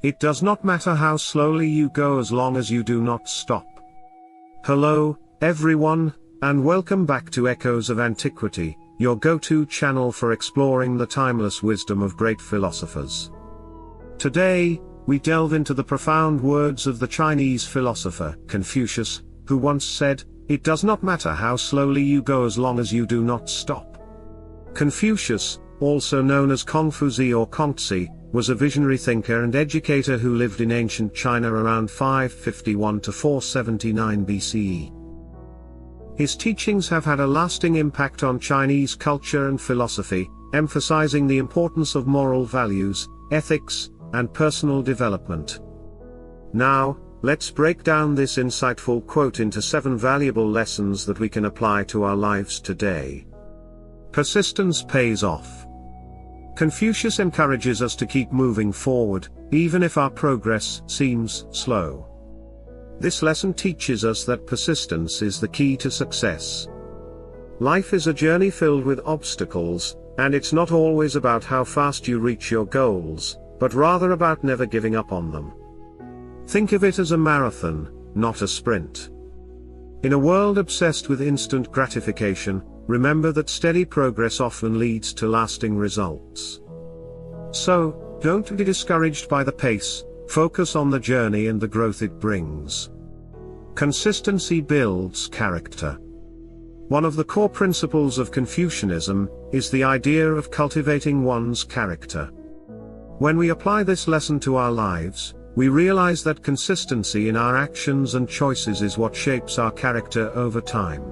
It does not matter how slowly you go as long as you do not stop. Hello, everyone, and welcome back to Echoes of Antiquity, your go-to channel for exploring the timeless wisdom of great philosophers. Today, we delve into the profound words of the Chinese philosopher, Confucius, who once said, "It does not matter how slowly you go as long as you do not stop." Confucius, also known as Confuzi or Kongzi, was a visionary thinker and educator who lived in ancient China around 551 to 479 BCE. His teachings have had a lasting impact on Chinese culture and philosophy, emphasizing the importance of moral values, ethics, and personal development. Now, let's break down this insightful quote into 7 valuable lessons that we can apply to our lives today. Persistence pays off. Confucius encourages us to keep moving forward, even if our progress seems slow. This lesson teaches us that persistence is the key to success. Life is a journey filled with obstacles, and it's not always about how fast you reach your goals, but rather about never giving up on them. Think of it as a marathon, not a sprint. In a world obsessed with instant gratification, remember that steady progress often leads to lasting results. So, don't be discouraged by the pace, focus on the journey and the growth it brings. Consistency builds character. One of the core principles of Confucianism is the idea of cultivating one's character. When we apply this lesson to our lives, we realize that consistency in our actions and choices is what shapes our character over time.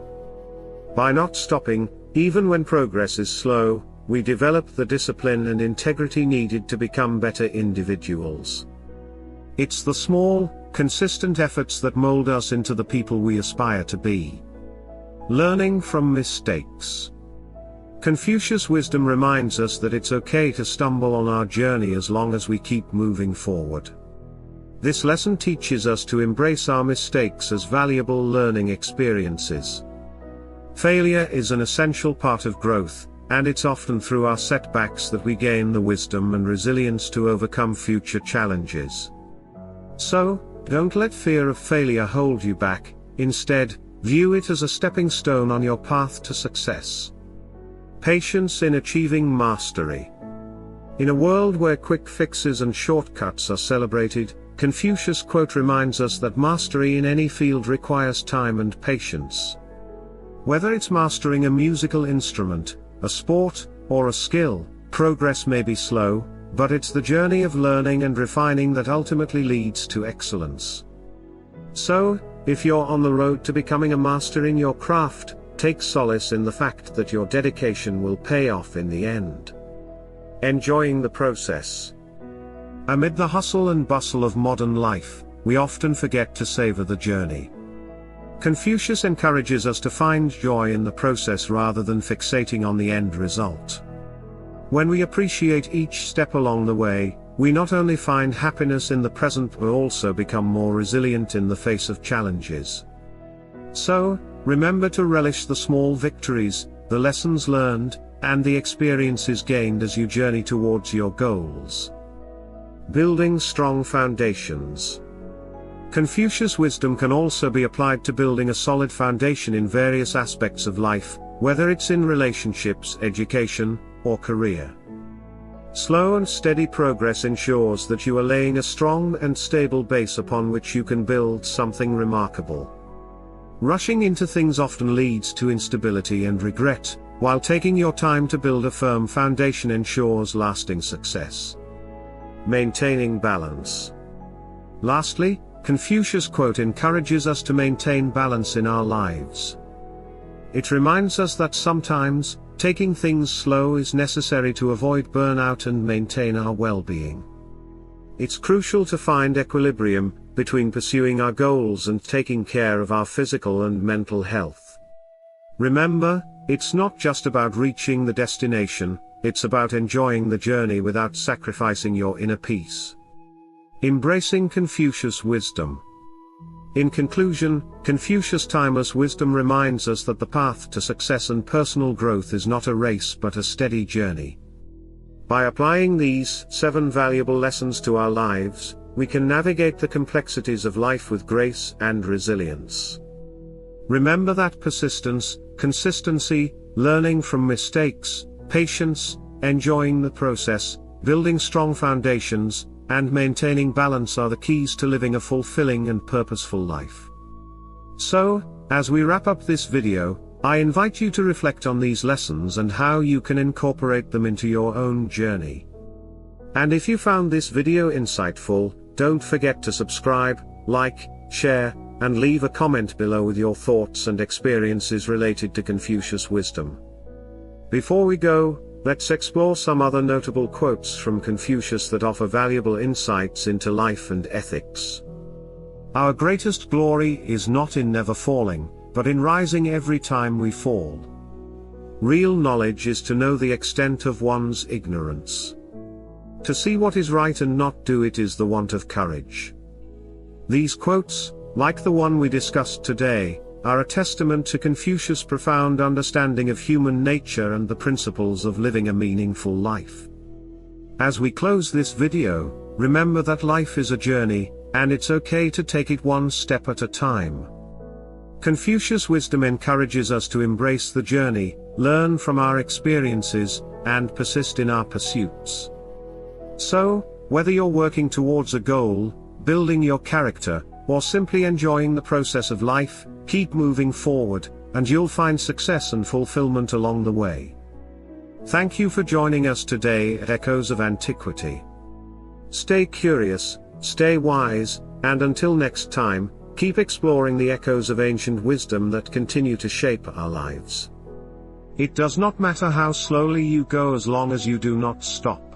By not stopping, even when progress is slow, we develop the discipline and integrity needed to become better individuals. It's the small, consistent efforts that mold us into the people we aspire to be. Learning from mistakes. Confucius Wisdom reminds us that it's okay to stumble on our journey as long as we keep moving forward. This lesson teaches us to embrace our mistakes as valuable learning experiences. Failure is an essential part of growth, and it's often through our setbacks that we gain the wisdom and resilience to overcome future challenges. So, don't let fear of failure hold you back, instead, view it as a stepping stone on your path to success. Patience in achieving mastery. In a world where quick fixes and shortcuts are celebrated, Confucius' quote reminds us that mastery in any field requires time and patience. Whether it's mastering a musical instrument, a sport, or a skill, progress may be slow, but it's the journey of learning and refining that ultimately leads to excellence. So, if you're on the road to becoming a master in your craft, take solace in the fact that your dedication will pay off in the end. Enjoying the process. Amid the hustle and bustle of modern life, we often forget to savor the journey. Confucius encourages us to find joy in the process rather than fixating on the end result. When we appreciate each step along the way, we not only find happiness in the present but also become more resilient in the face of challenges. So, remember to relish the small victories, the lessons learned, and the experiences gained as you journey towards your goals. Building strong foundations. Confucius' wisdom can also be applied to building a solid foundation in various aspects of life, whether it's in relationships, education, or career. Slow and steady progress ensures that you are laying a strong and stable base upon which you can build something remarkable. Rushing into things often leads to instability and regret, while taking your time to build a firm foundation ensures lasting success. Maintaining balance. Lastly, Confucius' quote encourages us to maintain balance in our lives. It reminds us that sometimes, taking things slow is necessary to avoid burnout and maintain our well-being. It's crucial to find equilibrium between pursuing our goals and taking care of our physical and mental health. Remember, it's not just about reaching the destination, it's about enjoying the journey without sacrificing your inner peace. Embracing Confucius' wisdom. In conclusion, Confucius' timeless wisdom reminds us that the path to success and personal growth is not a race but a steady journey. By applying these 7 valuable lessons to our lives, we can navigate the complexities of life with grace and resilience. Remember that persistence, consistency, learning from mistakes, patience, enjoying the process, building strong foundations, and maintaining balance are the keys to living a fulfilling and purposeful life. So, as we wrap up this video, I invite you to reflect on these lessons and how you can incorporate them into your own journey. And if you found this video insightful, don't forget to subscribe, like, share, and leave a comment below with your thoughts and experiences related to Confucius wisdom. Before we go, let's explore some other notable quotes from Confucius that offer valuable insights into life and ethics. Our greatest glory is not in never falling, but in rising every time we fall. Real knowledge is to know the extent of one's ignorance. To see what is right and not do it is the want of courage. These quotes, like the one we discussed today, are a testament to Confucius' profound understanding of human nature and the principles of living a meaningful life. As we close this video, remember that life is a journey, and it's okay to take it one step at a time. Confucius wisdom encourages us to embrace the journey, learn from our experiences, and persist in our pursuits. So, whether you're working towards a goal, building your character, or simply enjoying the process of life, keep moving forward, and you'll find success and fulfillment along the way. Thank you for joining us today at Echoes of Antiquity. Stay curious, stay wise, and until next time, keep exploring the echoes of ancient wisdom that continue to shape our lives. It does not matter how slowly you go as long as you do not stop.